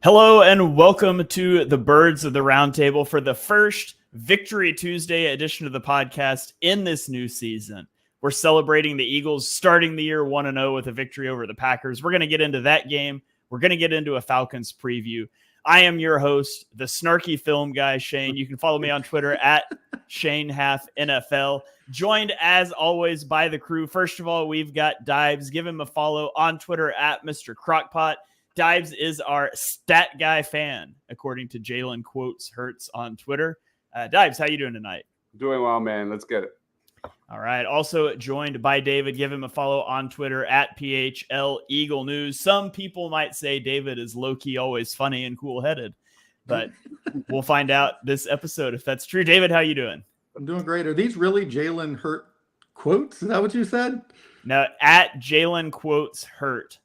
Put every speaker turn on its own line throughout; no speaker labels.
Hello and welcome to the Birds of the Roundtable for the first Victory Tuesday edition of the podcast in this new season. We're celebrating the Eagles starting the year 1-0 with a victory over the Packers. We're going to get into that game. We're going to get into a Falcons preview. I am your host, the snarky film guy, Shane. You can follow me on Twitter at ShaneHalfNFL. Joined as always by the crew. First of all, we've got Dives. Give him a follow on Twitter at Mr. Crockpot. Dives is our stat guy fan, according to Jalen Quotes Hertz on Twitter. Dives, how you doing tonight?
Doing well, man. Let's get it.
All right. Also joined by David. Give him a follow on Twitter at PHL Eagle News. Some people might say David is low-key always funny and cool-headed, but we'll find out this episode if that's true. David, how you doing?
I'm doing great. Are these really Jalen Hurt quotes? Is that what you said?
No, at Jalen Quotes Hurt.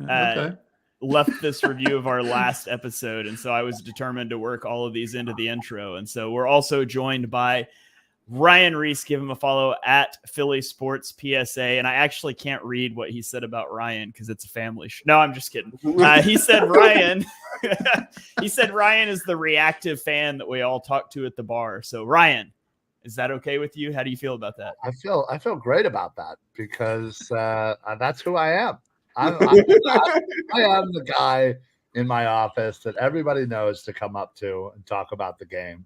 Okay.
Left this review of our last episode, and so I was determined to work all of these into the intro. And so we're also joined by Ryan Reese. Give him a follow at Philly Sports PSA. And I actually can't read what he said about Ryan because it's a family show. No, I'm just kidding. He said Ryan. He said Ryan is the reactive fan that we all talk to at the bar. So Ryan, is that okay with you? How do you feel about that?
I feel great about that because that's who I am. I am the guy in my office that everybody knows to come up to and talk about the game.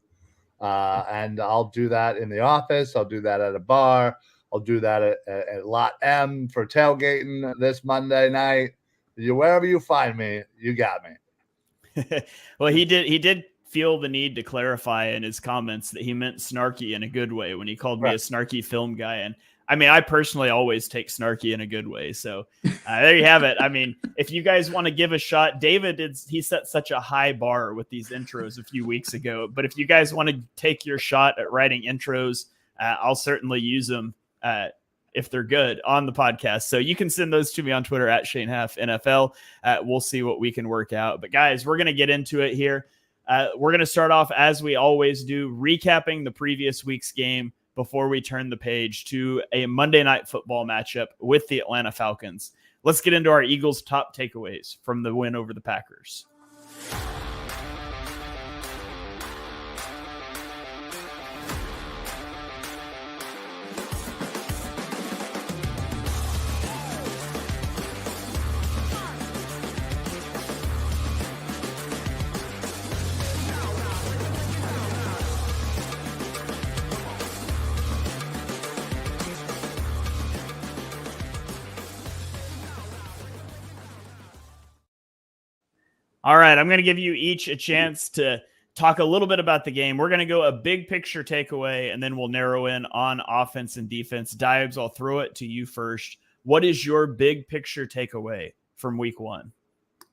And I'll do that in the office. I'll do that at a bar. I'll do that at Lot M for tailgating this Monday night. Wherever you find me, you got me.
Well, he did feel the need to clarify in his comments that he meant snarky in a good way when he called me a snarky film guy. And I mean, I personally always take snarky in a good way. So there you have it. I mean, if you guys want to give a shot, David, he set such a high bar with these intros a few weeks ago. But if you guys want to take your shot at writing intros, I'll certainly use them if they're good on the podcast. So you can send those to me on Twitter at ShaneHalfNFL. We'll see what we can work out. But guys, we're going to get into it here. We're going to start off, as we always do, recapping the previous week's game before we turn the page to a Monday Night Football matchup with the Atlanta Falcons. Let's get into our Eagles' top takeaways from the win over the Packers. All right, I'm going to give you each a chance to talk a little bit about the game. We're going to go a big picture takeaway, and then we'll narrow in on offense and defense. Dives, I'll throw it to you first. What is your big picture takeaway from week one?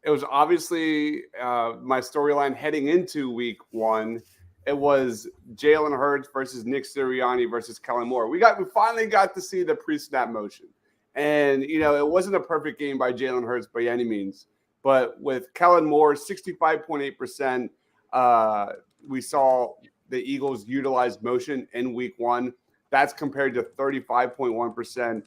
It was obviously my storyline heading into week one. It was Jalen Hurts versus Nick Sirianni versus Kellen Moore. We finally got to see the pre-snap motion. And, it wasn't a perfect game by Jalen Hurts by any means. But with Kellen Moore, 65.8%, we saw the Eagles utilize motion in week one. That's compared to 35.1%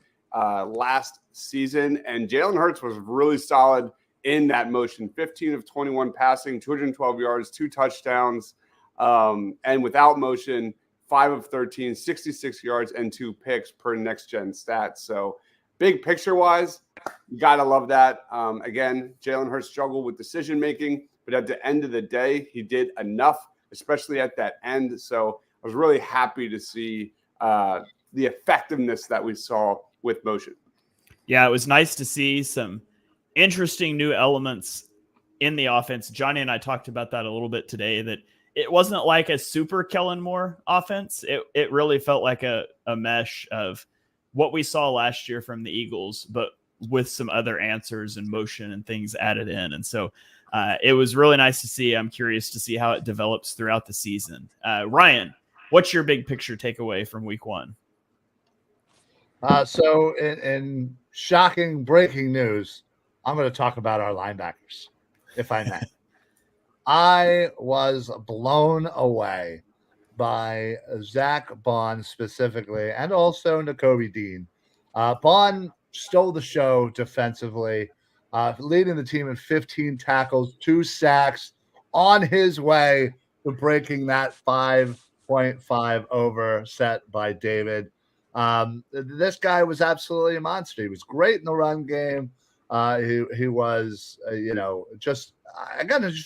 last season. And Jalen Hurts was really solid in that motion. 15 of 21 passing, 212 yards, 2 touchdowns. And without motion, 5 of 13, 66 yards, and 2 picks per next-gen stats. So big picture-wise, you got to love that. Again, Jalen Hurts struggled with decision-making, but at the end of the day, he did enough, especially at that end. So I was really happy to see the effectiveness that we saw with motion.
Yeah, it was nice to see some interesting new elements in the offense. Johnny and I talked about that a little bit today, that it wasn't like a super Kellen Moore offense. It really felt like a mesh of what we saw last year from the Eagles, but with some other answers and motion and things added in. And so it was really nice to see. I'm curious to see how it develops throughout the season. Ryan, what's your big picture takeaway from week one?
So in shocking breaking news, I'm going to talk about our linebackers, if I may. I was blown away by Zach Bond specifically, and also Nakobe Dean. Bond stole the show defensively. leading the team in 15 tackles, 2 sacks, on his way to breaking that 5.5 over set by David. This guy was absolutely a monster. He was great in the run game. He was, just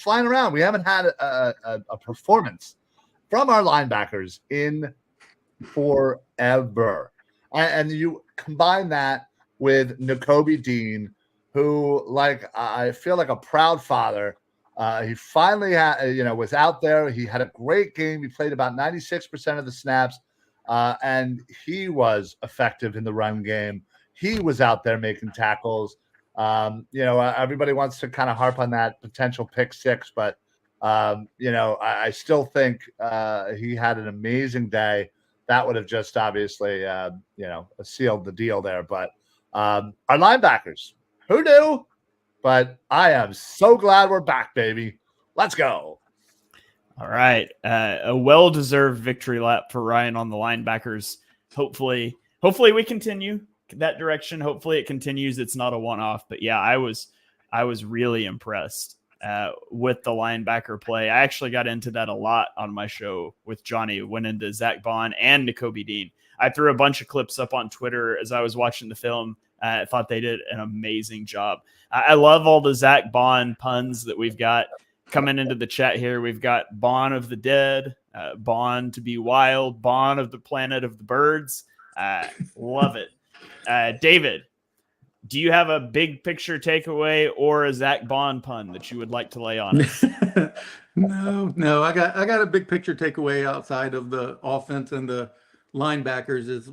flying around. We haven't had a performance from our linebackers in forever. And you combine that with Nakobe Dean, who, I feel like a proud father. He finally was out there. He had a great game. He played about 96% of the snaps, and he was effective in the run game. He was out there making tackles. Everybody wants to kind of harp on that potential pick six, but I still think he had an amazing day. That would have just obviously, sealed the deal there. But our linebackers, who knew? But I am so glad we're back, baby. Let's go.
All right. A well-deserved victory lap for Ryan on the linebackers. Hopefully we continue that direction. Hopefully it continues. It's not a one-off. But yeah, I was really impressed with the linebacker play. I actually got into that a lot on my show with Johnny. Went into Zach Bond and Nakobe Dean. I threw a bunch of clips up on Twitter as I was watching the film. I thought they did an amazing job. I love all the Zach Bond puns that we've got coming into the chat here. We've got Bond of the Dead, Bond to be Wild, Bond of the Planet of the Birds. Love it. David, do you have a big picture takeaway or a Zach Bond pun that you would like to lay on us?
No. I got a big picture takeaway outside of the offense and the linebackers. Is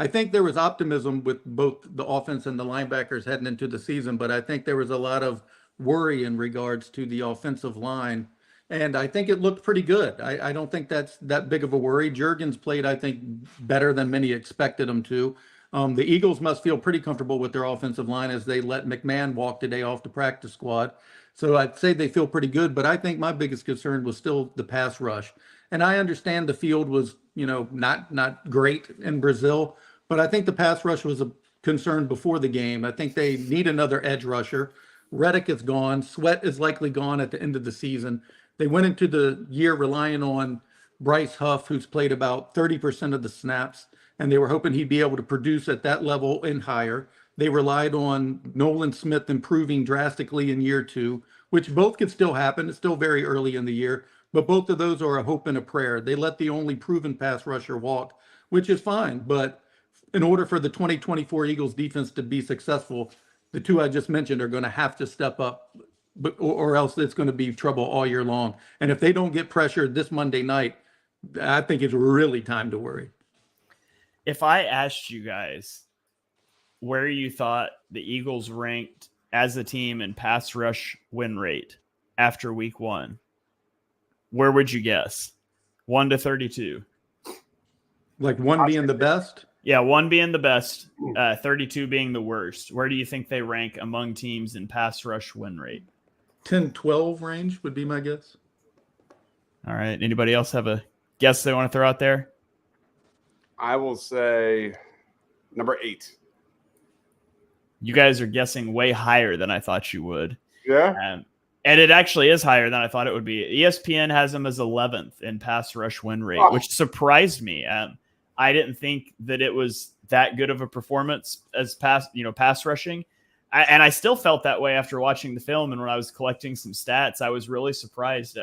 I think there was optimism with both the offense and the linebackers heading into the season, but I think there was a lot of worry in regards to the offensive line. And I think it looked pretty good. I don't think that's that big of a worry. Juergens played, I think, better than many expected him to. The Eagles must feel pretty comfortable with their offensive line as they let McMahon walk today off the practice squad. So I'd say they feel pretty good, but I think my biggest concern was still the pass rush. And I understand the field was, not great in Brazil, but I think the pass rush was a concern before the game. I think they need another edge rusher. Reddick is gone. Sweat is likely gone at the end of the season. They went into the year relying on Bryce Huff, who's played about 30% of the snaps, and they were hoping he'd be able to produce at that level and higher. They relied on Nolan Smith improving drastically in year 2, which both could still happen. It's still very early in the year, but both of those are a hope and a prayer. They let the only proven pass rusher walk, which is fine, but in order for the 2024 Eagles defense to be successful, the two I just mentioned are going to have to step up, or else it's going to be trouble all year long. And if they don't get pressured this Monday night, I think it's really time to worry.
If I asked you guys where you thought the Eagles ranked as a team in pass rush win rate after week 1, where would you guess? 1 to 32.
Like 1 being the best?
Yeah, 1 being the best, 32 being the worst. Where do you think they rank among teams in pass rush win rate?
10-12 range would be my guess.
All right. Anybody else have a guess they want to throw out there?
I will say number 8.
You guys are guessing way higher than I thought you would.
Yeah.
And it actually is higher than I thought it would be. ESPN has them as 11th in pass rush win rate, which surprised me. I didn't think that it was that good of a performance as pass rushing. And I still felt that way after watching the film. And when I was collecting some stats, I was really surprised.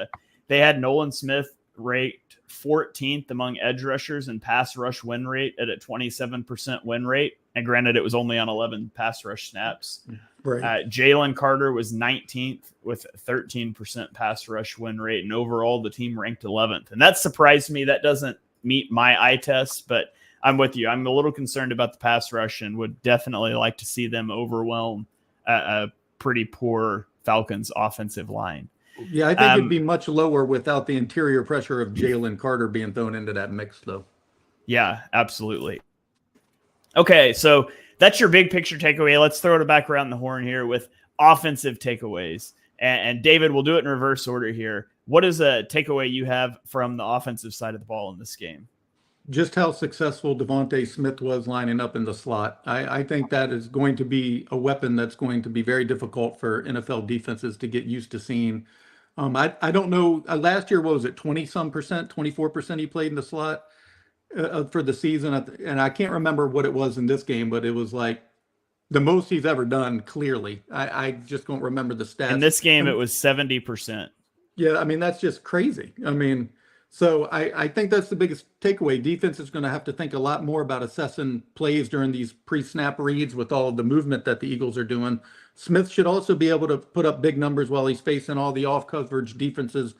They had Nolan Smith ranked 14th among edge rushers in pass rush win rate at a 27% win rate. And granted, it was only on 11 pass rush snaps. Right. Jalen Carter was 19th with 13% pass rush win rate. And overall, the team ranked 11th. And that surprised me. That doesn't meet my eye test, but I'm with you. I'm a little concerned about the pass rush and would definitely like to see them overwhelm a pretty poor Falcons offensive line.
Yeah, I think it'd be much lower without the interior pressure of Jalen Carter being thrown into that mix, though.
Yeah, absolutely. Okay, so that's your big picture takeaway. Let's throw it back around the horn here with offensive takeaways. And David, we'll do it in reverse order here. What is a takeaway you have from the offensive side of the ball in this game?
just how successful Devontae Smith was lining up in the slot. I think that is going to be a weapon that's going to be very difficult for NFL defenses to get used to seeing. I don't know. Last year, what was it, 20 some percent, 24% he played in the slot for the season. And I can't remember what it was in this game, but it was like the most he's ever done, clearly. I just don't remember the stats.
In this game, it was 70%.
Yeah, I mean, that's just crazy. I mean, so I think that's the biggest takeaway. Defense is going to have to think a lot more about assessing plays during these pre-snap reads with all of the movement that the Eagles are doing. Smith should also be able to put up big numbers while he's facing all the off-coverage defenses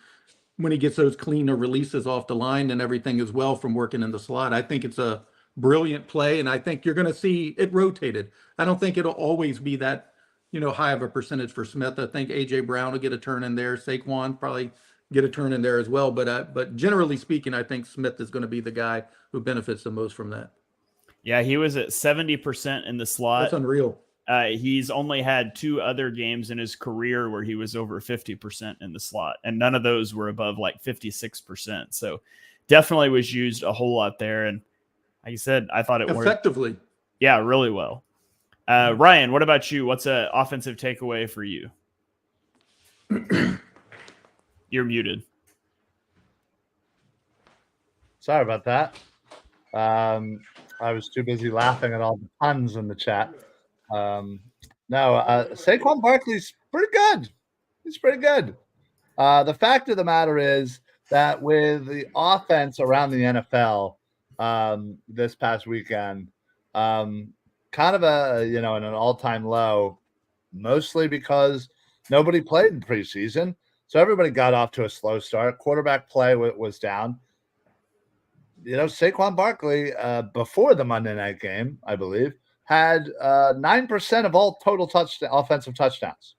when he gets those cleaner releases off the line and everything as well from working in the slot. I think it's a brilliant play, and I think you're going to see it rotated. I don't think it'll always be that, high of a percentage for Smith. I think A.J. Brown will get a turn in there. Saquon probably get a turn in there as well. But generally speaking, I think Smith is going to be the guy who benefits the most from that.
Yeah, he was at 70% in the slot.
That's unreal.
He's only had 2 other games in his career where he was over 50% in the slot, and none of those were above like 56%. So definitely was used a whole lot there. And like you said, I thought it worked
effectively.
Yeah, really well. Ryan, what about you? What's an offensive takeaway for you? You're muted.
Sorry about that. I was too busy laughing at all the puns in the chat. Saquon Barkley's pretty good. He's pretty good. The fact of the matter is that with the offense around the NFL this past weekend, kind of in an all-time low, mostly because nobody played in preseason. So everybody got off to a slow start. Quarterback play was down. Saquon Barkley, before the Monday night game, I believe, had 9% of all total offensive touchdowns.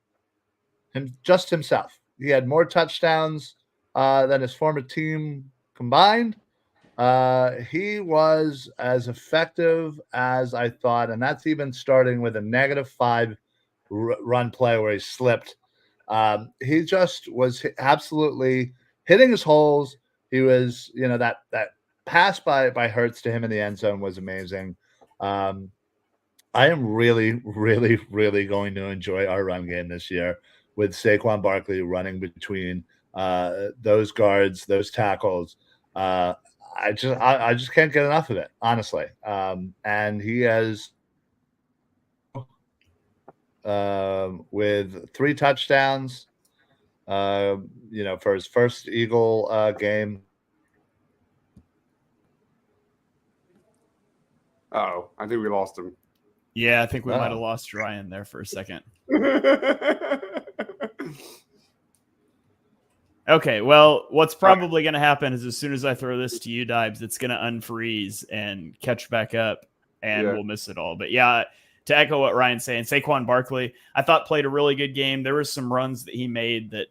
Just himself. He had more touchdowns than his former team combined. He was as effective as I thought, and that's even starting with a -5 run play where he slipped. He just was absolutely hitting his holes. He was, that pass by Hurts to him in the end zone was amazing. I am really, really, really going to enjoy our run game this year with Saquon Barkley running between those guards, those tackles. I just can't get enough of it, honestly. And he has, with 3 touchdowns, for his first Eagle game.
Oh, I think we lost him.
Yeah, I think we might have lost Ryan there for a second. Okay, well, what's probably going to happen is as soon as I throw this to you, Dibes, it's going to unfreeze and catch back up, and we'll miss it all. But yeah, to echo what Ryan's saying, Saquon Barkley, I thought played a really good game. There were some runs that he made that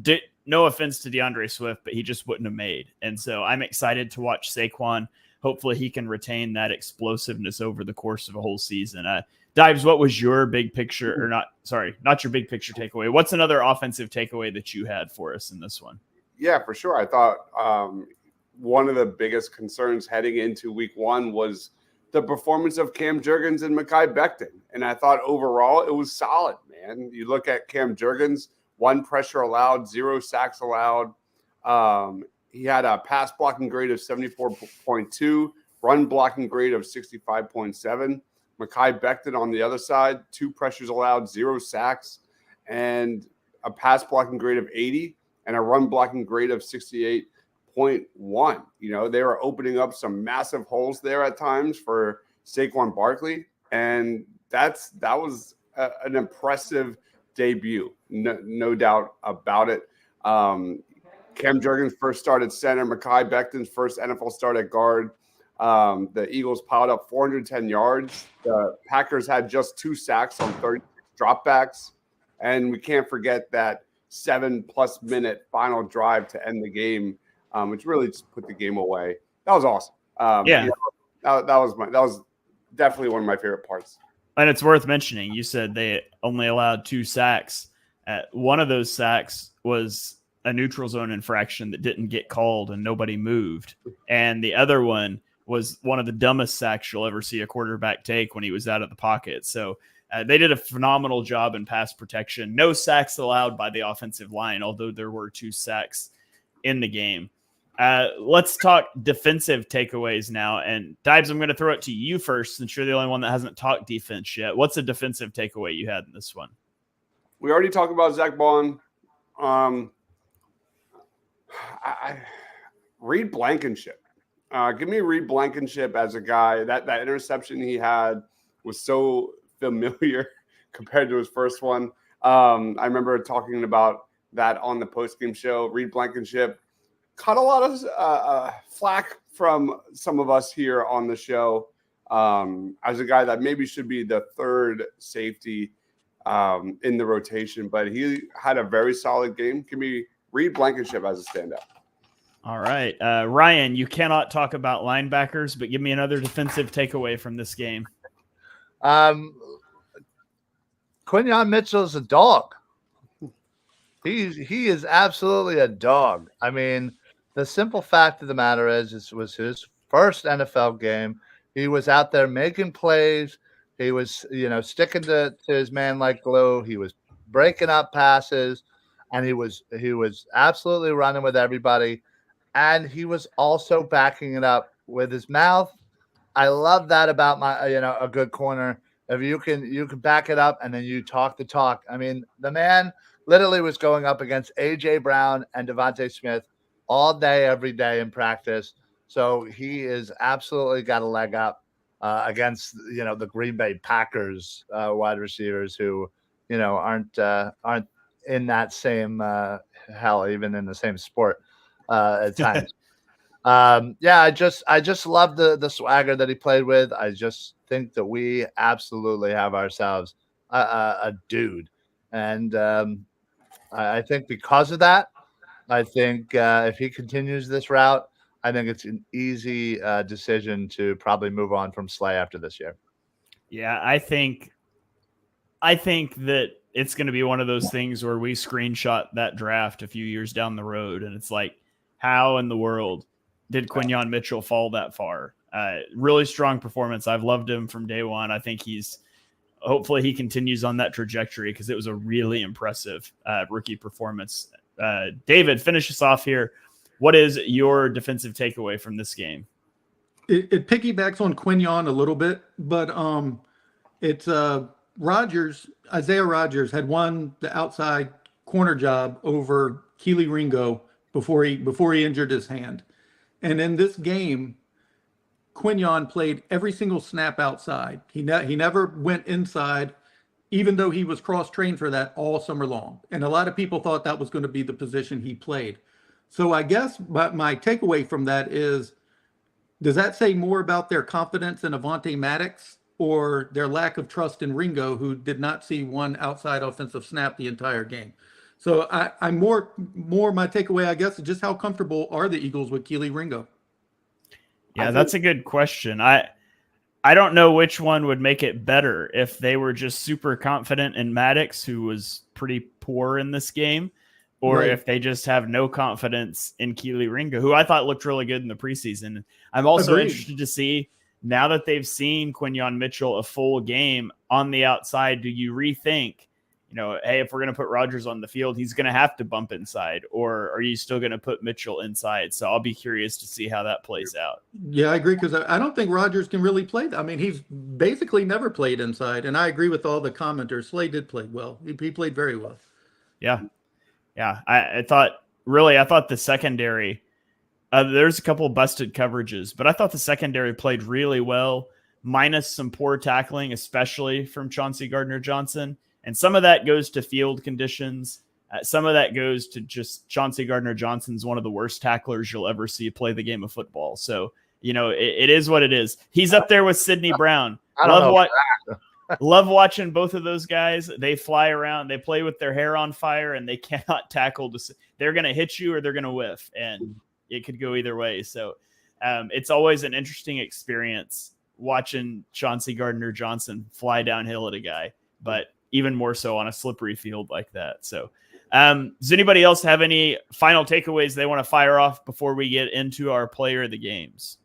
did, no offense to DeAndre Swift, but he just wouldn't have made. And so I'm excited to watch Saquon. Hopefully he can retain that explosiveness over the course of a whole season. Dibes, what was your big picture, or not your big picture takeaway? What's another offensive takeaway that you had for us in this one?
Yeah, for sure. I thought one of the biggest concerns heading into week 1 was the performance of Cam Jurgens and Mekhi Becton. And I thought overall it was solid, man. You look at Cam Jurgens, 1 pressure allowed, 0 sacks allowed. He had a pass blocking grade of 74.2, run blocking grade of 65.7. Mekhi Becton on the other side, 2 pressures allowed, 0 sacks, and a pass blocking grade of 80 and a run blocking grade of 68.1. They were opening up some massive holes there at times for Saquon Barkley, and that was an impressive debut, no doubt about it. Cam Jurgens first start at center, Mekhi Becton's first NFL start at guard. The Eagles piled up 410 yards. The Packers had just 2 sacks on 36 dropbacks. And we can't forget that 7+ minute final drive to end the game, which really just put the game away. That was awesome. That was definitely one of my favorite parts.
And it's worth mentioning, you said they only allowed 2 sacks. One of those sacks was a neutral zone infraction that didn't get called and nobody moved. And the other one was one of the dumbest sacks you'll ever see a quarterback take when he was out of the pocket. So they did a phenomenal job in pass protection. No sacks allowed by the offensive line, although there were 2 sacks in the game. Let's talk defensive takeaways now. And Dibes, I'm going to throw it to you first, since you're the only one that hasn't talked defense yet. What's a defensive takeaway you had in this one?
We already talked about Zach Bond. Reed Blankenship. Give me Reed Blankenship as a guy. That interception he had was so familiar compared to his first one. I remember talking about that on the postgame show. Reed Blankenship caught a lot of flack from some of us here on the show as a guy that maybe should be the third safety in the rotation, but he had a very solid game. Give me Reed Blankenship as a standout. All
right. Ryan, you cannot talk about linebackers, but give me another defensive takeaway from this game.
Quinyon Mitchell's a dog. He is absolutely a dog. I mean, the simple fact of the matter is, this was his first NFL game. He was out there making plays. He was, sticking to his man like glue. He was breaking up passes, and he was absolutely running with everybody. And he was also backing it up with his mouth. I love that about a good corner. If you can back it up and then you talk the talk. I mean, the man literally was going up against A.J. Brown and Devontae Smith all day, every day in practice. So he is absolutely got a leg up against, the Green Bay Packers wide receivers who, aren't in that same hell, even in the same sport at times. I just love the swagger that he played with. I just think that we absolutely have ourselves a dude. And I think because of that, I think if he continues this route, I think it's an easy decision to probably move on from Slay after this year.
Yeah, I think that it's going to be one of those things where we screenshot that draft a few years down the road, and it's like, how in the world did Quinyon Mitchell fall that far? Really strong performance. I've loved him from day one. I think hopefully he continues on that trajectory, because it was a really impressive rookie performance. David, finish us off here. What is your defensive takeaway from this game?
It piggybacks on Quinyon a little bit, but it's Isaiah Rodgers had won the outside corner job over Keely Ringo before he injured his hand. And in this game, Quinyon played every single snap outside. He never went inside, even though he was cross-trained for that all summer long. And a lot of people thought that was going to be the position he played. So I guess my takeaway from that is, does that say more about their confidence in Avonte Maddox or their lack of trust in Ringo, who did not see one outside offensive snap the entire game? So I'm more my takeaway, I guess, is just how comfortable are the Eagles with Keely Ringo?
Yeah, that's a good question. I don't know which one would make it better, if they were just super confident in Maddox, who was pretty poor in this game, or if they just have no confidence in Keely Ringo, who I thought looked really good in the preseason. I'm also interested to see, now that they've seen Quinyon Mitchell a full game on the outside, do you rethink, hey, if we're going to put Rodgers on the field, he's going to have to bump inside, or are you still going to put Mitchell inside? So I'll be curious to see how that plays out. Yeah,
I agree, because I don't think Rodgers can really play. I mean, he's basically never played inside, and I agree with all the commenters. Slay did play well. He played very well.
Yeah. I thought the secondary, there's a couple busted coverages, but I thought the secondary played really well, minus some poor tackling, especially from Chauncey Gardner-Johnson. And some of that goes to field conditions. Some of that goes to just Chauncey Gardner-Johnson's one of the worst tacklers you'll ever see play the game of football. So, it is what it is. He's up there with Sidney Brown. Love watching both of those guys. They fly around. They play with their hair on fire, and they cannot tackle. They're going to hit you or they're going to whiff, and it could go either way. So it's always an interesting experience watching Chauncey Gardner-Johnson fly downhill at a guy, but even more so on a slippery field like that. So Does anybody else have any final takeaways they want to fire off before we get into our player of the games?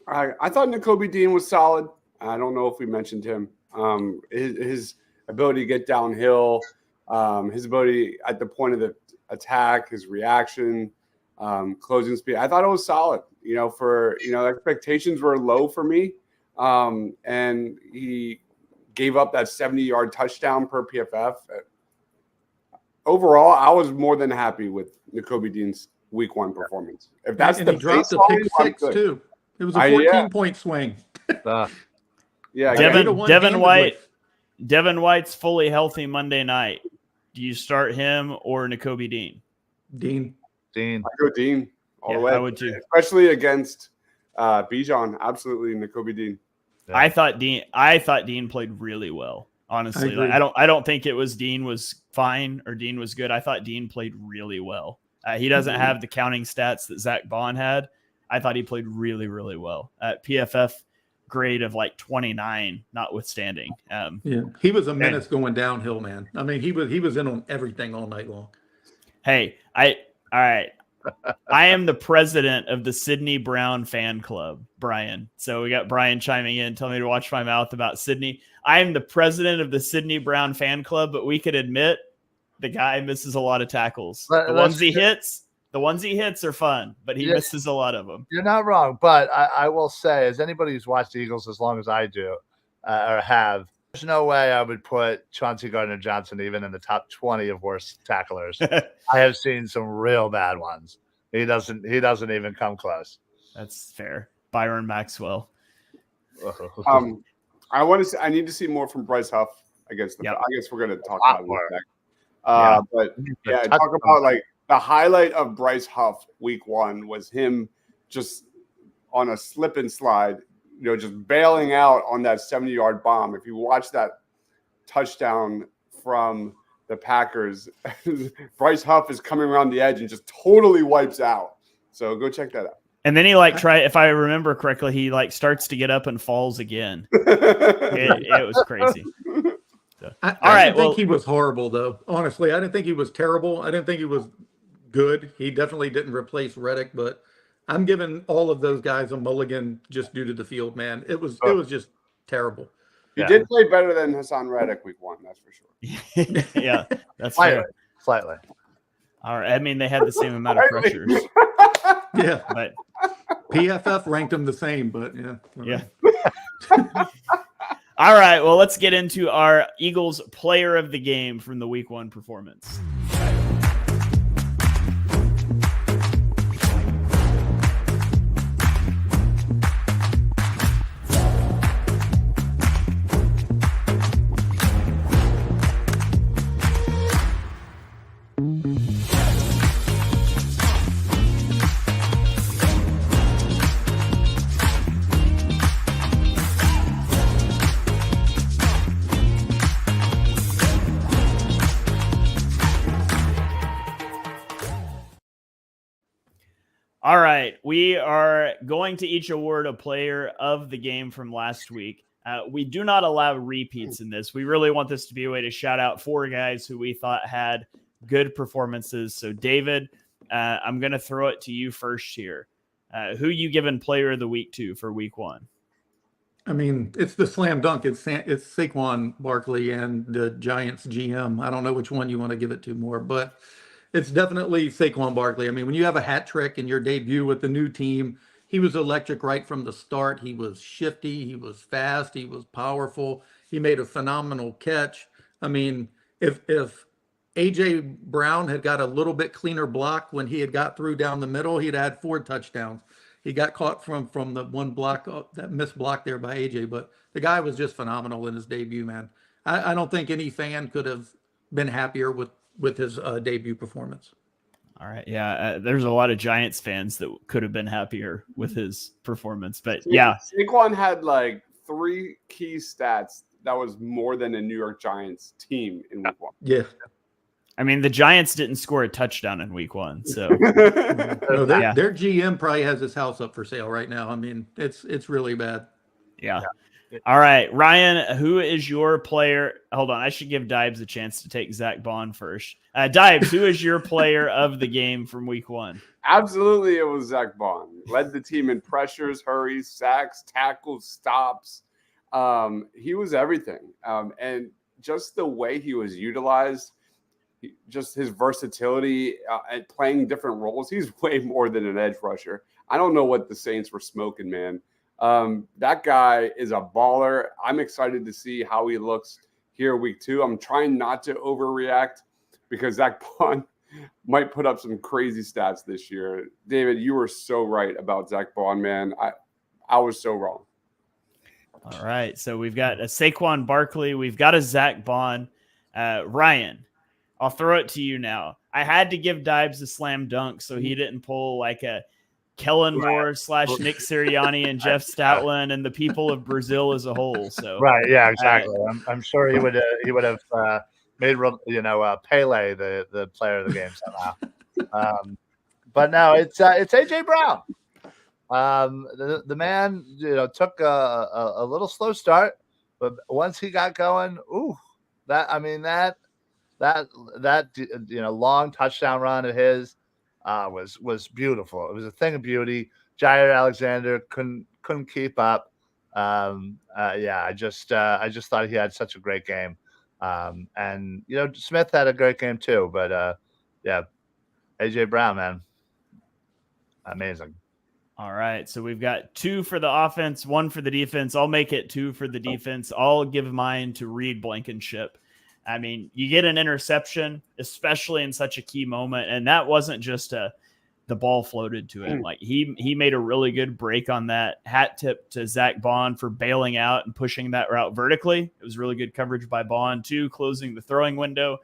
I thought Nakobe Dean was solid. I don't know if we mentioned him. His ability to get downhill, his ability at the point of the attack, his reaction, closing speed. I thought it was solid. Expectations were low for me. And he gave up that 70-yard touchdown per PFF. Overall, I was more than happy with Nakobe Dean's week 1 performance. If that's
and
the
he dropped the pick six too. It was a 14-point swing.
Yeah,
Devin White's fully healthy Monday night. Do you start him or Nakobe Dean?
Dean.
I go Dean all the way.
I would too,
especially against Bijan. Absolutely, Nakobe Dean.
Yeah. I thought Dean played really well. Honestly, I don't think it was Dean was fine or Dean was good. I thought Dean played really well. He doesn't have the counting stats that Zach Bond had. I thought he played really, really well at PFF grade of like 29, notwithstanding.
He was a menace going downhill, man. I mean, he was in on everything all night long.
Hey, all right. I am the president of the Sydney Brown fan club, Brian. So we got Brian chiming in, telling me to watch my mouth about Sydney. I am the president of the Sydney Brown fan club, but we could admit the guy misses a lot of tackles. The ones he hits are fun, but he misses a lot of them.
You're not wrong, but I will say, as anybody who's watched the Eagles as long as I do or have, there's no way I would put Chauncey Gardner-Johnson even in the top 20 of worst tacklers. I have seen some real bad ones. He doesn't even come close.
That's fair. Byron Maxwell.
I need to see more from Bryce Huff against the. I guess we're going to talk about it. But talk about like the highlight of Bryce Huff week 1 was him just on a slip and slide, just bailing out on that 70-yard bomb. If you watch that touchdown from the Packers, Bryce Huff is coming around the edge and just totally wipes out. So go check that out.
And then he if I remember correctly, he starts to get up and falls again. It was crazy. So,
I didn't think he was horrible, though. Honestly, I didn't think he was terrible. I didn't think he was good. He definitely didn't replace Reddick, but I'm giving all of those guys a mulligan just due to the field, man. It was just terrible.
He did play better than Hassan Reddick week 1, that's for sure.
Yeah, that's
slightly.
All right. I mean, they had the same amount of pressures.
Yeah,
but
PFF ranked them the same, but
yeah. All right. Well, let's get into our Eagles player of the game from the week 1 performance. All right, we are going to each award a player of the game from last week. We do not allow repeats in this. We really want this to be a way to shout out 4 guys who we thought had good performances. So, David, I'm going to throw it to you first here. Who you giving player of the week to for week 1?
I mean, it's the slam dunk. It's Saquon Barkley and the Giants GM. I don't know which one you want to give it to more, but it's definitely Saquon Barkley. I mean, when you have a hat trick in your debut with the new team, he was electric right from the start. He was shifty. He was fast. He was powerful. He made a phenomenal catch. I mean, if A.J. Brown had got a little bit cleaner block when he had got through down the middle, he'd had 4 touchdowns. He got caught from the one block, that missed block there by A.J., but the guy was just phenomenal in his debut, man. I don't think any fan could have been happier with his debut performance.
All right. Yeah. There's a lot of Giants fans that could have been happier with his performance, but yeah.
Saquon had like 3 key stats that was more than a New York Giants team in week 1.
Yeah.
I mean, the Giants didn't score a touchdown in week 1, so
no, their GM probably has his house up for sale right now. I mean, it's really bad.
Yeah. All right, Ryan, who is your player? Hold on, I should give Dibes a chance to take Zach Bond first. Dibes, who is your player of the game from week 1?
Absolutely, it was Zach Bond. Led the team in pressures, hurries, sacks, tackles, stops. He was everything. And just the way he was utilized, just his versatility at playing different roles. He's way more than an edge rusher. I don't know what the Saints were smoking, man. That guy is a baller. I'm excited to see how he looks here week 2. I'm trying not to overreact because Zach Bond might put up some crazy stats this year. David, you were so right about Zach Bond, man. I was so wrong.
All right, so we've got a Saquon Barkley. We've got a Zach Bond. Ryan, I'll throw it to you now. I had to give Dibes a slam dunk so he didn't pull like a Kellen Moore / Nick Sirianni and Jeff Stoutland and the people of Brazil as a whole. So
right, yeah, exactly. I'm sure he would have made Pele the player of the game somehow. But no, it's AJ Brown. The man took a little slow start, but once he got going, that long touchdown run of his was beautiful. It was a thing of beauty. Jair Alexander couldn't keep up. I just thought he had such a great game. And Smith had a great game too, but AJ Brown, man, amazing.
All right, so we've got 2 for the offense, 1 for the defense. I'll make it 2 for the defense. I'll give mine to Reed Blankenship. I mean, you get an interception, especially in such a key moment, and that wasn't just the ball floated to him. Like he made a really good break on that. Hat tip to Zach Bond for bailing out and pushing that route vertically. It was really good coverage by Bond too, closing the throwing window.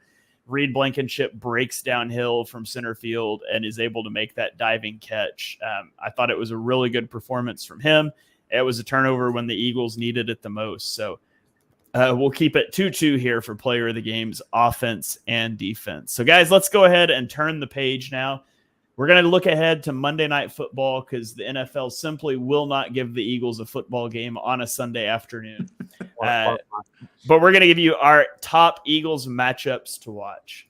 Reed Blankenship breaks downhill from center field and is able to make that diving catch. I thought it was a really good performance from him. It was a turnover when the Eagles needed it the most. So we'll keep it 2-2 here for player of the game's offense and defense. So guys, let's go ahead and turn the page now. We're going to look ahead to Monday Night Football because the NFL simply will not give the Eagles a football game on a Sunday afternoon. But we're going to give you our top Eagles matchups to watch.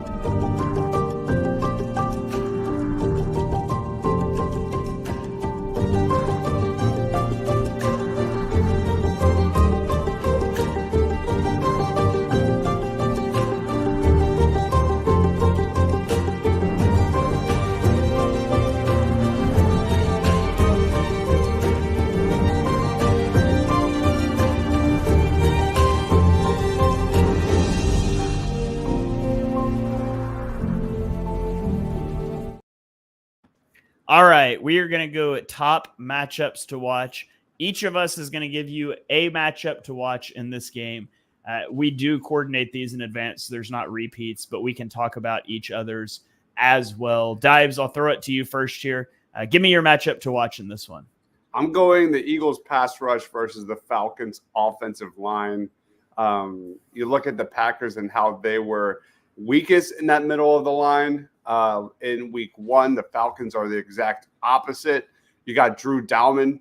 All right, we are going to go at top matchups to watch. Each of us is going to give you a matchup to watch in this game. We do coordinate these in advance, so there's not repeats, but we can talk about each other's as well. Dibes, I'll throw it to you first here. Give me your matchup to watch in this one.
I'm going the Eagles pass rush versus the Falcons offensive line. You look at the Packers and how they were weakest in that middle of the line. In week 1, the Falcons are the exact opposite. You got Drew Dalman,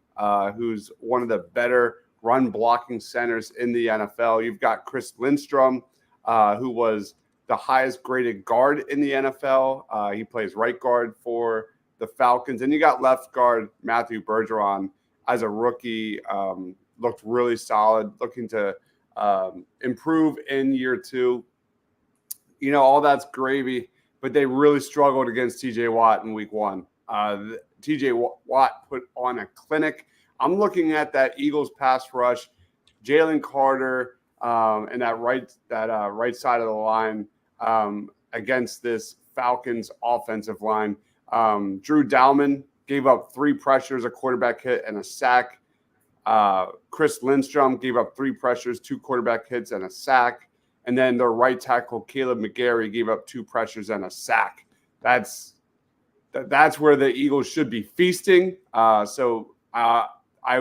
who's one of the better run blocking centers in the NFL. You've got Chris Lindstrom, who was the highest graded guard in the NFL. He plays right guard for the Falcons. And you got left guard Matthew Bergeron as a rookie, looked really solid, looking to improve in year 2. All that's gravy. But they really struggled against TJ Watt in week 1. TJ Watt put on a clinic. I'm looking at that Eagles pass rush, Jalen Carter, and that right side of the line against this Falcons offensive line. Drew Dalman gave up 3 pressures, a quarterback hit, and a sack. Chris Lindstrom gave up 3 pressures, 2 quarterback hits, and a sack. And then their right tackle, Caleb McGarry, gave up 2 pressures and a sack. That's where the Eagles should be feasting. So I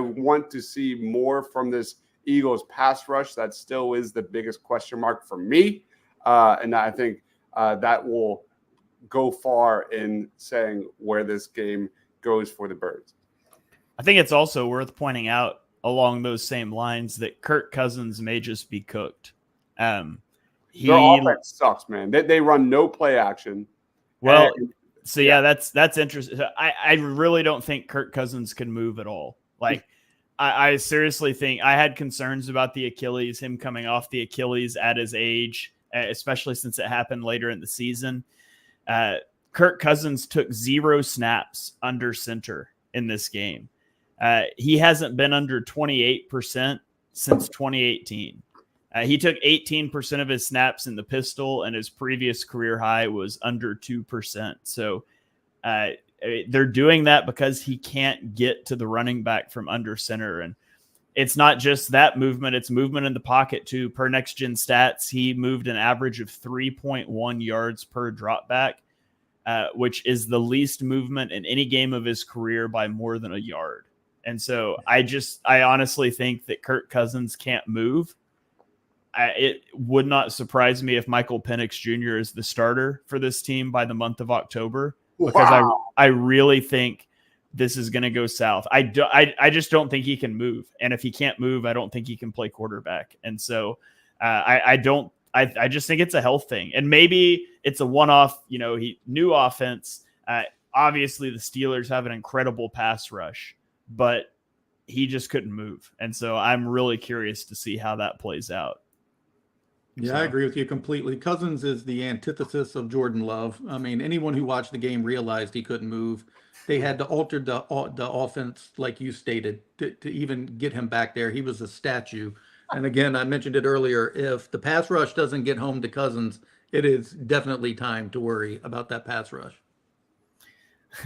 want to see more from this Eagles pass rush. That still is the biggest question mark for me. And I think that will go far in saying where this game goes for the Birds.
I think it's also worth pointing out along those same lines that Kirk Cousins may just be cooked.
Their offense sucks, man. They run no play action.
Well, that's interesting. I really don't think Kirk Cousins can move at all. Like, I seriously think I had concerns about the Achilles, him coming off the Achilles at his age, especially since it happened later in the season. Kirk Cousins took 0 snaps under center in this game. He hasn't been under 28% since 2018. He took 18% of his snaps in the pistol, and his previous career high was under 2%. So they're doing that because he can't get to the running back from under center. And it's not just that movement, it's movement in the pocket too. Per Next Gen Stats, he moved an average of 3.1 yards per drop back, which is the least movement in any game of his career by more than a yard. And so I honestly think that Kirk Cousins can't move. It would not surprise me if Michael Penix Jr. is the starter for this team by the month of October, because I really think this is going to go south. I just don't think he can move. And if he can't move, I don't think he can play quarterback. And so I just think it's a health thing. And maybe it's a one-off, new offense. Obviously the Steelers have an incredible pass rush, but he just couldn't move. And so I'm really curious to see how that plays out.
Yeah, I agree with you completely. Cousins is the antithesis of Jordan Love. I mean, anyone who watched the game realized he couldn't move. They had to alter the offense, like you stated, to even get him back there. He was a statue. And again, I mentioned it earlier, if the pass rush doesn't get home to Cousins, it is definitely time to worry about that pass rush.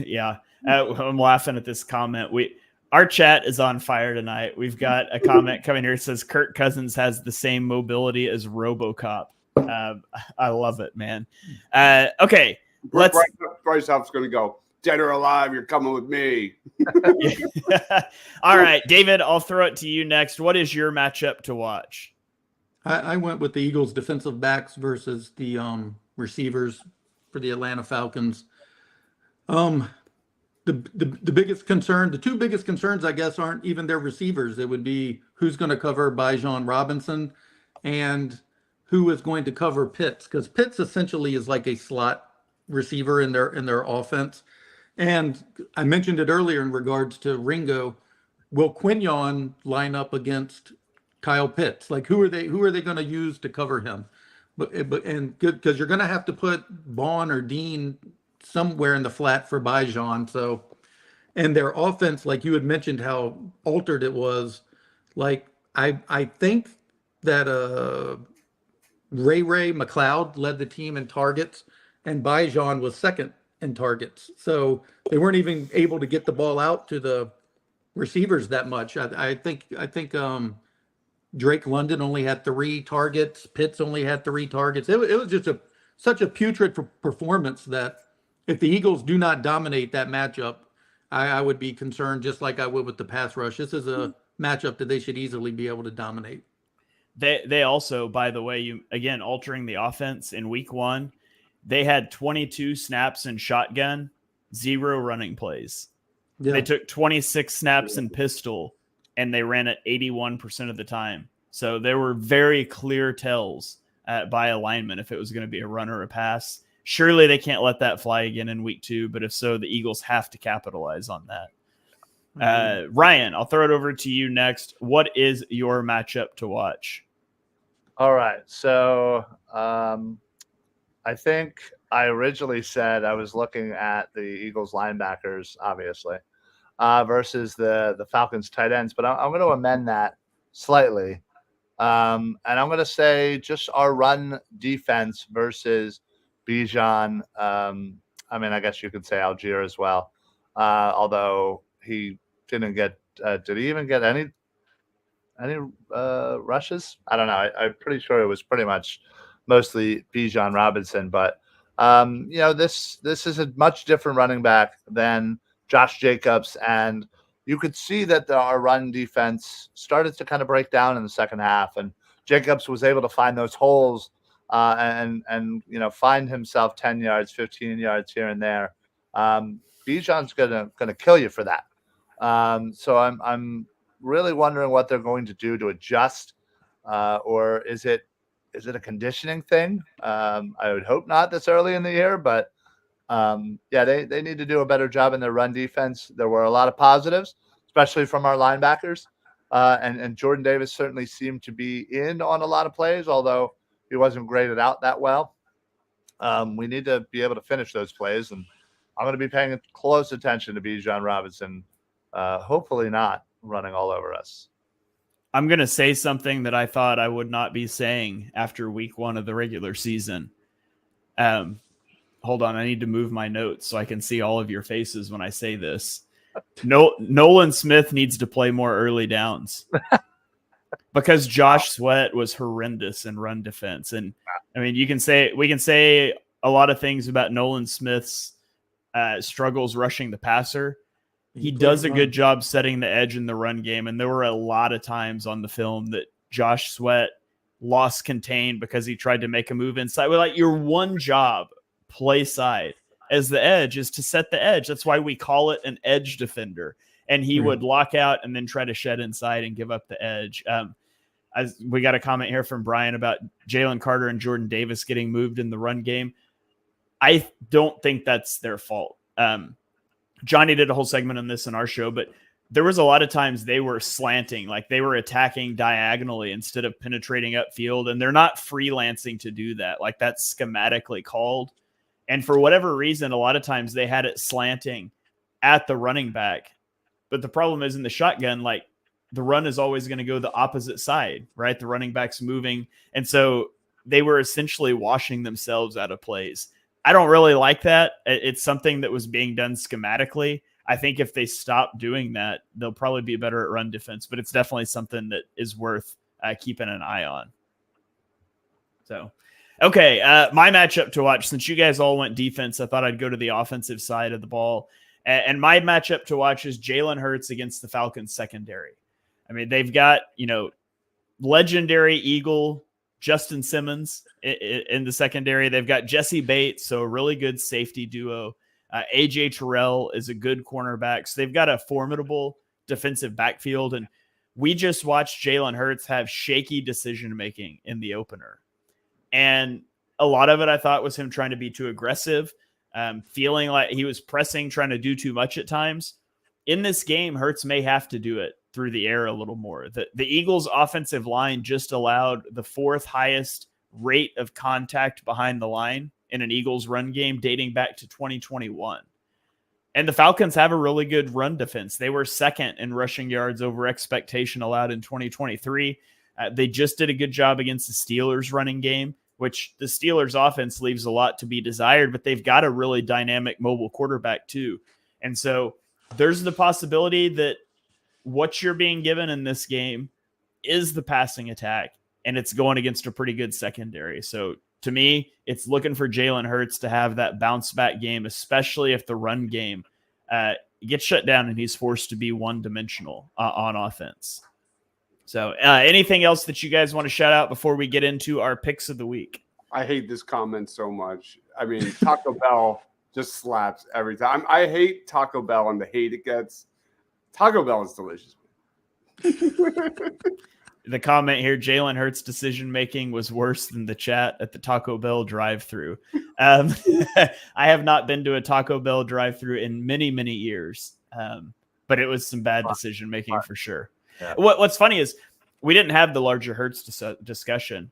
Yeah, I'm laughing at this comment. Our chat is on fire tonight. We've got a comment coming here. It says Kirk Cousins has the same mobility as RoboCop. I love it, man. Okay, let's.
Bryce Huff's going to go, dead or alive, you're coming with me.
All right, David, I'll throw it to you next. What is your matchup to watch?
I went with the Eagles defensive backs versus the receivers for the Atlanta Falcons. The biggest concern, the two biggest concerns, I guess, aren't even their receivers. It would be who's going to cover Bijan Robinson and who is going to cover Pitts, because Pitts essentially is like a slot receiver in their offense. And I mentioned it earlier in regards to Ringo. Will Quinion line up against Kyle Pitts? Like, who are they going to use to cover him? But good, because you're going to have to put Vaughn or Dean somewhere in the flat for Bijan. So, and their offense, like you had mentioned how altered it was, like I think that Ray McLeod led the team in targets and Bijan was second in targets. So they weren't even able to get the ball out to the receivers that much. I think Drake London only had 3 targets. Pitts only had 3 targets. It was just such a putrid performance that if the Eagles do not dominate that matchup, I would be concerned, just like I would with the pass rush. This is a matchup that they should easily be able to dominate.
They also, by the way, altering the offense in week 1, they had 22 snaps in shotgun, 0 running plays. Yeah. They took 26 snaps in pistol, and they ran it 81% of the time. So there were very clear tells by alignment if it was going to be a run or a pass. Surely they can't let that fly again in week 2, but if so, the Eagles have to capitalize on that. Ryan, I'll throw it over to you next. What is your matchup to watch?
All right. So I think I originally said I was looking at the Eagles linebackers, obviously, versus the Falcons tight ends, but I'm going to amend that slightly. And I'm going to say just our run defense versus Bijan. I mean, I guess you could say Algier as well. Although he didn't get, did he even get any rushes? I don't know. I'm pretty sure it was pretty much mostly Bijan Robinson. But this is a much different running back than Josh Jacobs, and you could see that our run defense started to kind of break down in the second half, and Jacobs was able to find those holes. And find himself 10 yards, 15 yards here and there. Bijan's gonna kill you for that. So I'm really wondering what they're going to do to adjust, or is it a conditioning thing? I would hope not this early in the year, but they need to do a better job in their run defense. There were a lot of positives, especially from our linebackers, and Jordan Davis certainly seemed to be in on a lot of plays, although he wasn't graded out that well. We need to be able to finish those plays, and I'm going to be paying close attention to Bijan Robinson, hopefully not running all over us.
I'm going to say something that I thought I would not be saying after week 1 of the regular season. Hold on. I need to move my notes so I can see all of your faces when I say this. Nolan Smith needs to play more early downs because Josh Sweat was horrendous in run defense. And I mean, we can say a lot of things about Nolan Smith's struggles rushing the passer. He does a good job setting the edge in the run game. And there were a lot of times on the film that Josh Sweat lost contain because he tried to make a move inside. We're like, your one job, play side as the edge, is to set the edge. That's why we call it an edge defender. And he would lock out and then try to shed inside and give up the edge. We got a comment here from Brian about Jalen Carter and Jordan Davis getting moved in the run game. I don't think that's their fault. Johnny did a whole segment on this in our show, but there was a lot of times they were slanting, like they were attacking diagonally instead of penetrating upfield, and they're not freelancing to do that. Like that's schematically called. And for whatever reason, a lot of times they had it slanting at the running back. But the problem is in the shotgun, like the run is always going to go the opposite side, right? The running back's moving. And so they were essentially washing themselves out of plays. I don't really like that. It's something that was being done schematically. I think if they stop doing that, they'll probably be better at run defense, but it's definitely something that is worth keeping an eye on. So, okay, my matchup to watch, since you guys all went defense, I thought I'd go to the offensive side of the ball. And my matchup to watch is Jalen Hurts against the Falcons secondary. I mean, they've got, legendary Eagle Justin Simmons in the secondary. They've got Jesse Bates, so a really good safety duo. AJ Terrell is a good cornerback. So they've got a formidable defensive backfield. And we just watched Jalen Hurts have shaky decision-making in the opener. And a lot of it I thought was him trying to be too aggressive, feeling like he was pressing, trying to do too much at times. In this game, Hurts may have to do it through the air a little more. The Eagles' offensive line just allowed the 4th highest rate of contact behind the line in an Eagles run game dating back to 2021. And the Falcons have a really good run defense. They were 2nd in rushing yards over expectation allowed in 2023. They just did a good job against the Steelers running game, which the Steelers offense leaves a lot to be desired, but they've got a really dynamic mobile quarterback too. And so there's the possibility that what you're being given in this game is the passing attack, and it's going against a pretty good secondary. So to me, it's looking for Jalen Hurts to have that bounce back game, especially if the run game gets shut down and he's forced to be one-dimensional on offense. So anything else that you guys want to shout out before we get into our picks of the week? I
hate this comment so much. I mean, Taco Bell just slaps every time. I hate Taco Bell and the hate it gets. Taco Bell is delicious.
The comment here, Jalen Hurts' decision-making was worse than the chat at the Taco Bell drive-thru. I have not been to a Taco Bell drive-thru in many, many years, but it was some bad decision-making for sure. Yeah. What's funny is we didn't have the larger Hurts discussion.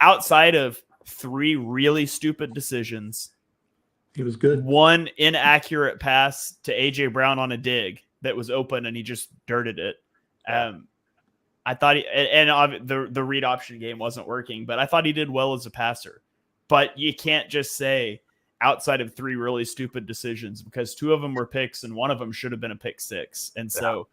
Outside of 3 really stupid decisions,
he was good. 1
inaccurate pass to A.J. Brown on a dig that was open and he just dirted it. I thought the read option game wasn't working, but I thought he did well as a passer. But you can't just say outside of 3 really stupid decisions, because 2 of them were picks and 1 of them should have been a pick 6. And so,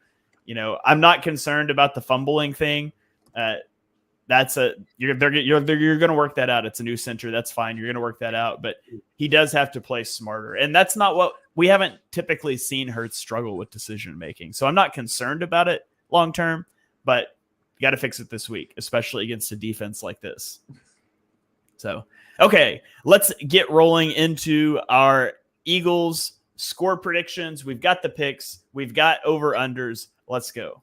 I'm not concerned about the fumbling thing. You're going to work that out. It's a new center. That's fine. You're going to work that out, but he does have to play smarter. And that's not what we haven't typically seen Hurts struggle with decision-making. So I'm not concerned about it long-term, but you got to fix it this week, especially against a defense like this. So, okay, let's get rolling into our Eagles score predictions. We've got the picks. We've got over-unders. Let's go.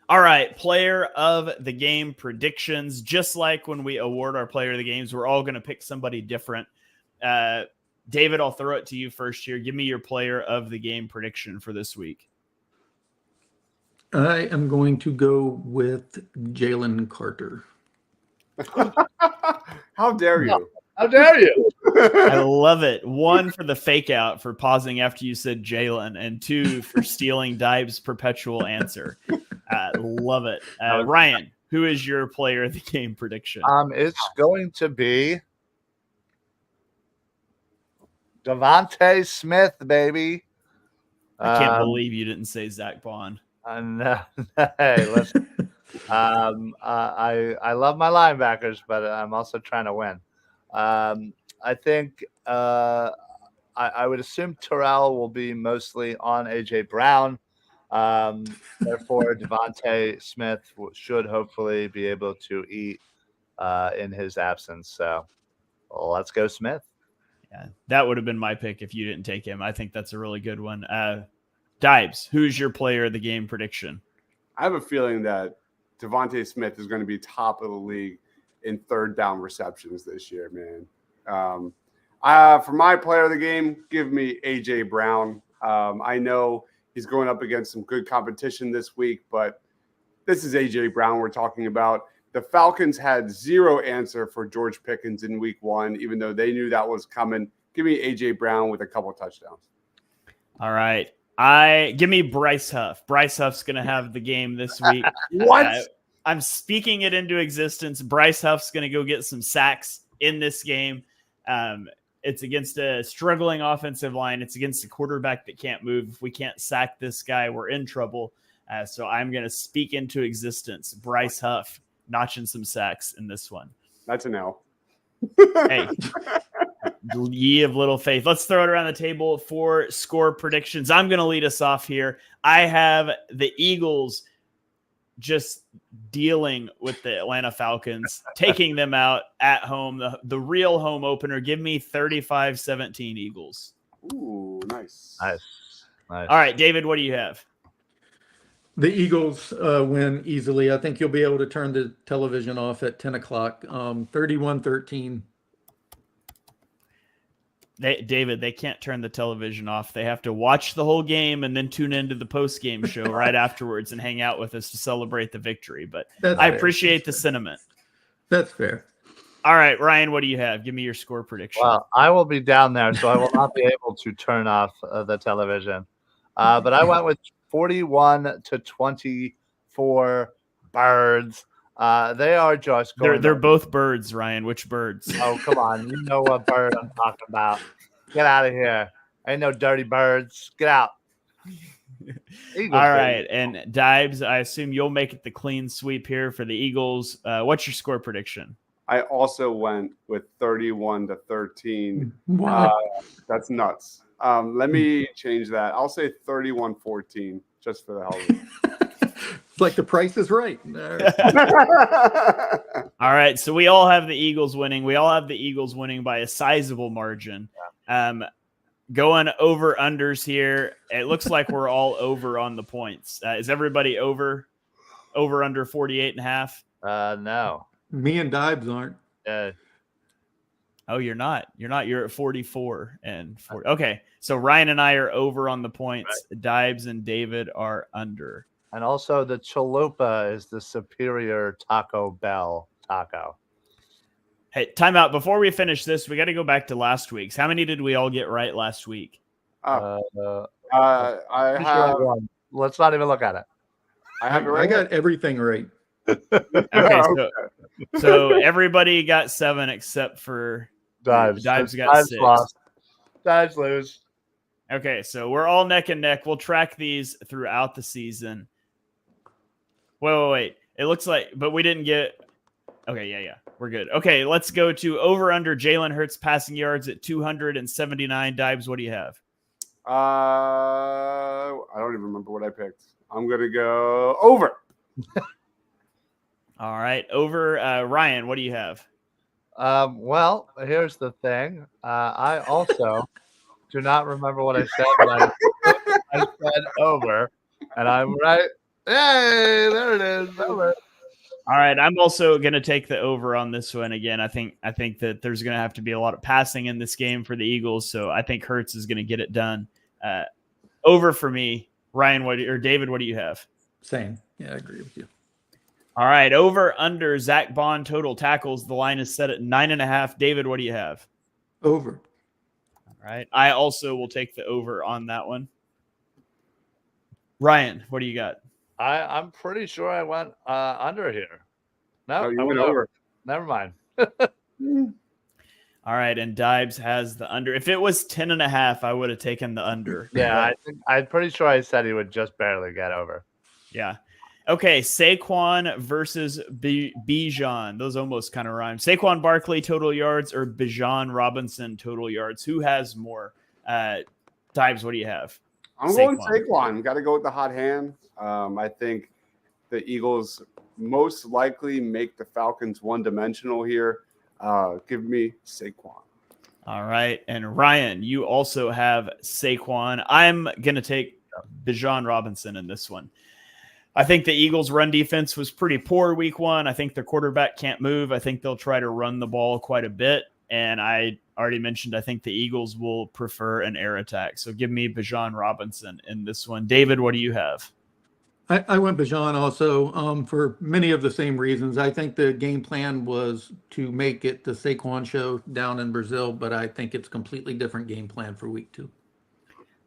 All right, player of the game predictions. Just like when we award our player of the games, we're all going to pick somebody different. David, I'll throw it to you first here. Give me your player of the game prediction for this week.
I am going to go with Jalen Carter.
How dare you?
How dare you?
I love it. 1 for the fake out for pausing after you said Jalen, and 2 for stealing Dibe's perpetual answer. Love it. Ryan, who is your player of the game prediction?
It's going to be Devontae Smith, baby.
I can't believe you didn't say Zach Bond.
No, hey, listen. I love my linebackers, but I'm also trying to win. I think I would assume Terrell will be mostly on AJ Brown. Therefore, Devontae Smith should hopefully be able to eat in his absence. So let's go Smith.
Yeah, that would have been my pick if you didn't take him. I think that's a really good one. Dibes, who's your player of the game prediction?
I have a feeling that Devontae Smith is going to be top of the league in third down receptions this year, man. For my player of the game, give me AJ Brown. I know he's going up against some good competition this week, but this is AJ Brown we're talking about. The Falcons had zero answer for George Pickens in week 1, even though they knew that was coming. Give me AJ Brown with a couple of touchdowns.
All right. Give me Bryce Huff. Bryce Huff's going to have the game this week.
What?
I'm speaking it into existence. Bryce Huff's going to go get some sacks in this game. It's against a struggling offensive line. It's against a quarterback that can't move. If we can't sack this guy, we're in trouble. So I'm going to speak into existence. Bryce Huff notching some sacks in this one.
That's an L.
Hey, ye of little faith. Let's throw it around the table for score predictions. I'm going to lead us off here. I have the Eagles just dealing with the Atlanta Falcons, taking them out at home, the real home opener. Give me 35-17 Eagles.
Ooh, nice.
All right, David, what do you have?
The Eagles win easily. I think you'll be able to turn the television off at 10 o'clock. 31-13.
David, they can't turn the television off. They have to watch the whole game and then tune into the post-game show right afterwards and hang out with us to celebrate the victory. But I appreciate the sentiment.
That's fair.
All right, Ryan, what do you have? Give me your score prediction.
Well, I will be down there, so I will not be able to turn off the television. But I went with 41-24 Birds. They are just going.
They're both birds, Ryan. Which birds?
Oh, come on. You know what bird I'm talking about. Get out of here. Ain't no dirty birds. Get out.
Eagles, all right. And Dibes, I assume you'll make it the clean sweep here for the Eagles. What's your score prediction?
I also went with 31-13. That's nuts. Let me change that. I'll say 31-14 just for the hell of it.
It's like the price is right.
All right. So we all have the Eagles winning. We all have the Eagles winning by a sizable margin. Going over unders here. It looks like we're all over on the points. Is everybody over under 48.5?
No.
Me and Dibes aren't.
Oh, you're not. You're at 44 and 40. Okay. So Ryan and I are over on the points. Right. Dibes and David are under.
And also the chalupa is the superior Taco Bell taco.
Hey, time out. Before we finish this, we got to go back to last week's. How many did we all get right last week?
I have.
Let's not even look at it.
I
got everything right.
Okay, so everybody got 7 except for
Dives.
Dives got 6.
Lost. Dives lose.
Okay, so we're all neck and neck. We'll track these throughout the season. Wait. It looks like, but we didn't get. Okay, yeah, we're good. Okay, let's go to over under Jalen Hurts passing yards at 279. Dibes, what do you have?
I don't even remember what I picked. I'm gonna go over.
All right, over. Ryan, what do you have?
Well, here's the thing. I also do not remember what I said, but I said over, and I'm right Hey, there it is. Over.
All right, I'm also going to take the over on this one again. I think that there's going to have to be a lot of passing in this game for the Eagles, so I think Hurts is going to get it done. Over for me. Ryan, David, what do you have?
Same. Yeah, I agree with you.
All right, over under Zach Bond total tackles. The line is set at 9.5. David, what do you have?
Over.
All right, I also will take the over on that one. Ryan, what do you got?
I'm pretty sure I went under here. No,
you
I
went
went
over.
Never mind.
All right, and Dibes has the under. If it was 10.5, I would have taken the under.
Yeah, I'm pretty sure I said he would just barely get over.
Yeah. Okay, Saquon versus Bijan. Those almost kind of rhyme. Saquon Barkley total yards or Bijan Robinson total yards? Who has more? Dibes, what do you have?
I'm going Saquon. Got to go with the hot hand. I think the Eagles most likely make the Falcons one-dimensional here. Give me Saquon.
All right. And Ryan, you also have Saquon. I'm going to take Bijan Robinson in this one. I think the Eagles' run defense was pretty poor week one. I think their quarterback can't move. I think they'll try to run the ball quite a bit. And I already mentioned I think the Eagles will prefer an air attack. So give me Bijan Robinson in this one. David, what do you have?
I went Bijan also for many of the same reasons. I think the game plan was to make it the Saquon show down in Brazil, but I think it's a completely different game plan for week 2.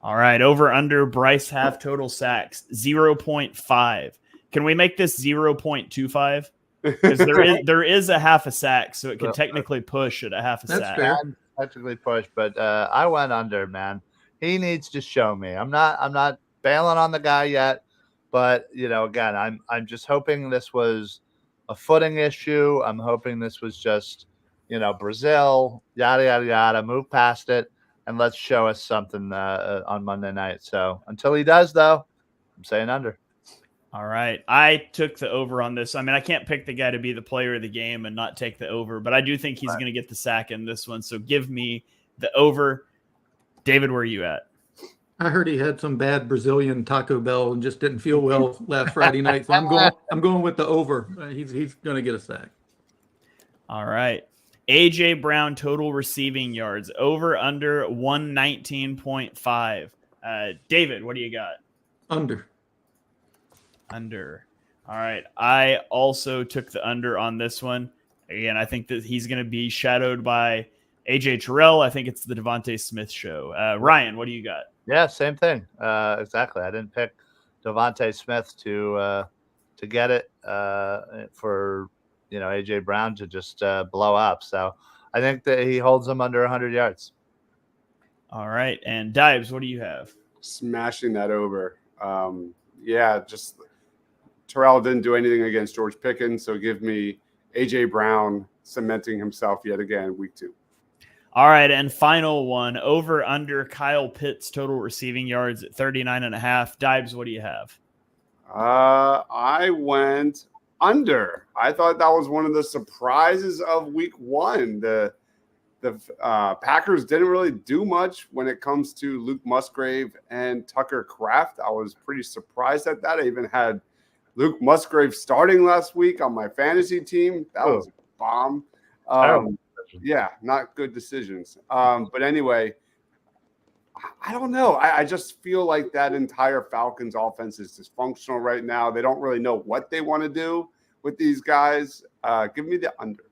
All right, over under Bryce half total sacks 0.5. Can we make this 0.25? Because there is a half a sack, so it could technically push at a half a
That's
sack.
fair.
Technically push, but I went under, man. He needs to show me. I'm not bailing on the guy yet, but again, I'm just hoping this was a footing issue. I'm hoping this was just Brazil, yada yada yada. Move past it and let's show us something on Monday night. So until he does, though, I'm saying under.
All right. I took the over on this. I mean, I can't pick the guy to be the player of the game and not take the over, but I do think he's going to get the sack in this one. So give me the over. David, where are you at?
I heard he had some bad Brazilian Taco Bell and just didn't feel well last Friday night. So I'm going with the over. He's going to get a sack.
All right. AJ Brown total receiving yards over under 119.5. David, what do you got?
Under.
All right. I also took the under on this one. Again, I think that he's going to be shadowed by AJ Terrell. I think it's the Devontae Smith show. Ryan, what do you got?
Yeah, same thing. Exactly. I didn't pick Devontae Smith to get it for AJ Brown to just blow up. So I think that he holds them under 100 yards.
All right. And Dibes, what do you have?
Smashing that over. Just Terrell didn't do anything against George Pickens, so give me AJ Brown cementing himself yet again week 2.
All right, and final one, over under Kyle Pitts total receiving yards at 39.5. Dibes, what do you have?
I went under. I thought that was one of the surprises of week 1. The Packers didn't really do much when it comes to Luke Musgrave and Tucker Kraft. I was pretty surprised at that. I even had Luke Musgrave starting last week on my fantasy team. That was a bomb. Yeah, not good decisions. But anyway, I don't know. I just feel like that entire Falcons offense is dysfunctional right now. They don't really know what they want to do with these guys. Give me the under.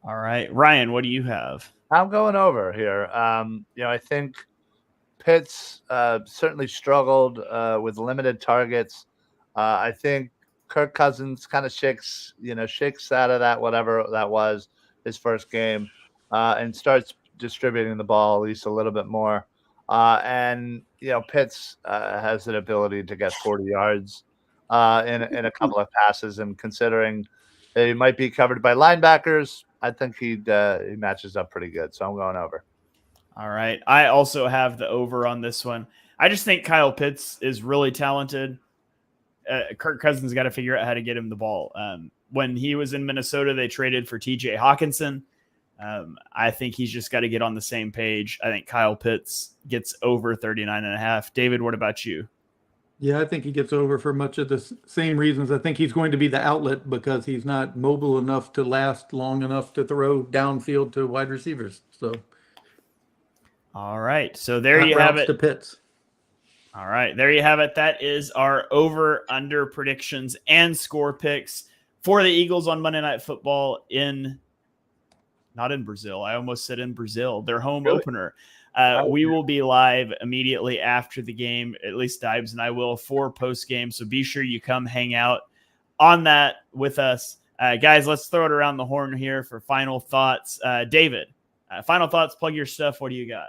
All right. Ryan, what do you have?
I'm going over here. I think Pitts certainly struggled with limited targets. I think Kirk Cousins kind of shakes out of that, whatever that was, his first game, and starts distributing the ball at least a little bit more. And Pitts has an ability to get 40 yards in a couple of passes, and considering he might be covered by linebackers, I think he matches up pretty good. So I'm going over.
All right. I also have the over on this one. I just think Kyle Pitts is really talented. Kirk Cousins got to figure out how to get him the ball. When he was in Minnesota, they traded for TJ Hawkinson. I think he's just got to get on the same page. I think Kyle Pitts gets over 39.5. David, what about you?
Yeah, I think he gets over for much of the same reasons. I think he's going to be the outlet because he's not mobile enough to last long enough to throw downfield to wide receivers. So,
All right. So there
cut
you have
routes
it.
to Pitts.
All right. There you have it. That is our over under predictions and score picks for the Eagles on Monday Night Football not in Brazil. I almost said in Brazil, their home opener. We will be live immediately after the game. At least Dibes and I will, for post game. So be sure you come hang out on that with us. Guys, let's throw it around the horn here for final thoughts. David, final thoughts, plug your stuff. What do you got?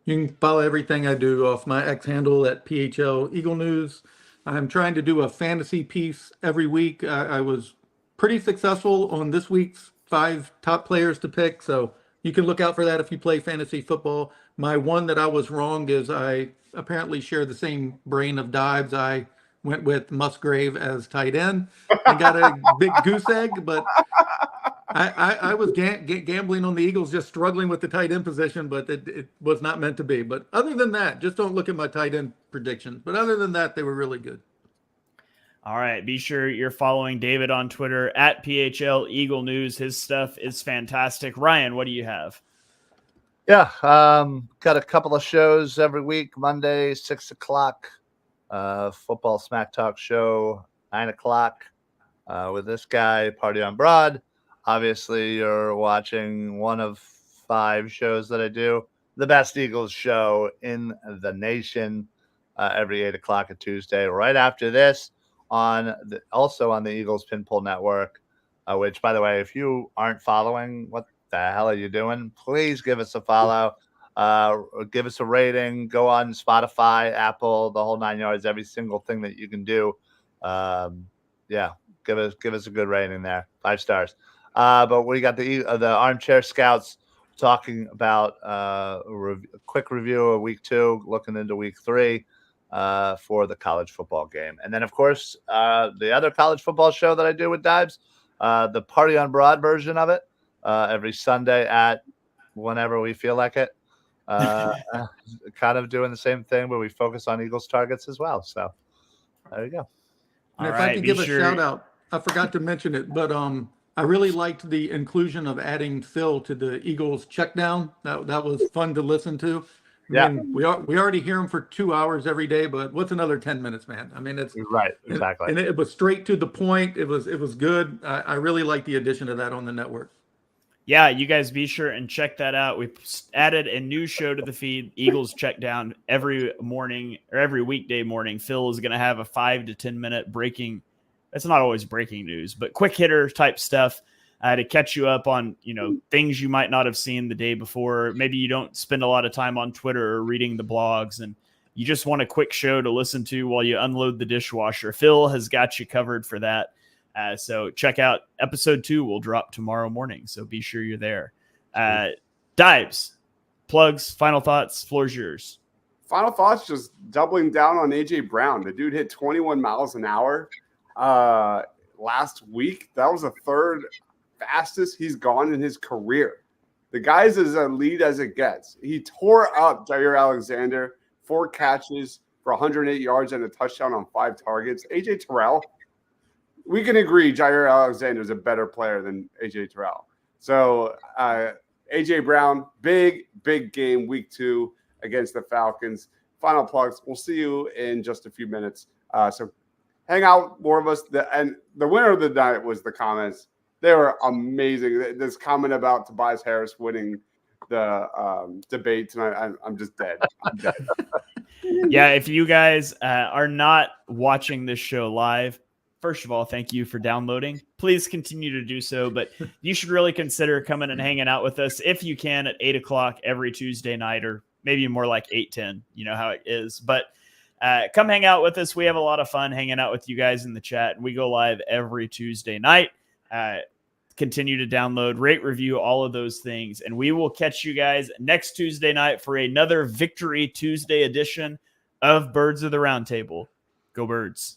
You can follow everything I do off my X handle at PHL Eagle News. I'm trying to do a fantasy piece every week. I was pretty successful on this week's 5 top players to pick, so you can look out for that if you play fantasy football. My one that I was wrong is I apparently share the same brain of Dives. I went with Musgrave as tight end and got a big goose egg, but I was gambling on the Eagles just struggling with the tight end position, but it was not meant to be. But other than that, just don't look at my tight end predictions. But other than that, they were really good.
All right. Be sure you're following David on Twitter at PHL Eagle News. His stuff is fantastic. Ryan, what do you have?
Yeah, got a couple of shows every week. Monday, 6 o'clock, football smack talk show, 9 o'clock with this guy, Party on Broad. Obviously, you're watching one of 5 shows that I do. The best Eagles show in the nation every 8 o'clock at Tuesday. Right after this, also on the Eagles Pinpool Network, which, by the way, if you aren't following, what the hell are you doing? Please give us a follow. Give us a rating. Go on Spotify, Apple, the whole 9 yards, every single thing that you can do. Yeah, give us a good rating there. 5 stars. But we got the Armchair Scouts talking about a quick review of week 2, looking into week 3 for the college football game. And then, of course, the other college football show that I do with Dibes, the Party on Broad version of it, every Sunday at whenever we feel like it. Kind of doing the same thing, but we focus on Eagles targets as well. So there you go.
And if I can give a shout out, I forgot to mention it, but I really liked the inclusion of adding Phil to the Eagles check down. That was fun to listen to. I mean, we already hear him for 2 hours every day, but what's another 10 minutes, man? I mean, it's
right, exactly.
And it was straight to the point. It was good. I really like the addition of that on the network.
Yeah, you guys be sure and check that out. We added a new show to the feed, Eagles Check Down, every morning or every weekday morning. Phil is going to have a 5 to 10 minute breaking. It's not always breaking news, but quick hitter type stuff to catch you up on, things you might not have seen the day before. Maybe you don't spend a lot of time on Twitter or reading the blogs, and you just want a quick show to listen to while you unload the dishwasher. Phil has got you covered for that. So check out episode 2 will drop tomorrow morning. So be sure you're there. Dibes, plugs, final thoughts, floor's yours.
Final thoughts, just doubling down on AJ Brown. The dude hit 21 miles an hour last week. That was the 3rd fastest he's gone in his career. The guy's as elite as it gets. He tore up Jair Alexander, 4 catches for 108 yards and a touchdown on 5 targets. AJ Terrell, we can agree Jair Alexander is a better player than AJ Terrell. So AJ Brown, big game week 2 against the Falcons. Final plugs. We'll see you in just a few minutes. So hang out, more of us. And the winner of the night was the comments. They were amazing. This comment about Tobias Harris winning the debate tonight, I'm just dead. I'm dead.
Yeah, if you guys are not watching this show live, first of all, thank you for downloading. Please continue to do so, but you should really consider coming and hanging out with us if you can at 8 o'clock every Tuesday night, or maybe more like 8:10. You know how it is. But come hang out with us. We have a lot of fun hanging out with you guys in the chat. We go live every Tuesday night. Continue to download, rate, review, all of those things. And we will catch you guys next Tuesday night for another Victory Tuesday edition of Birds of the Roundtable. Go Birds.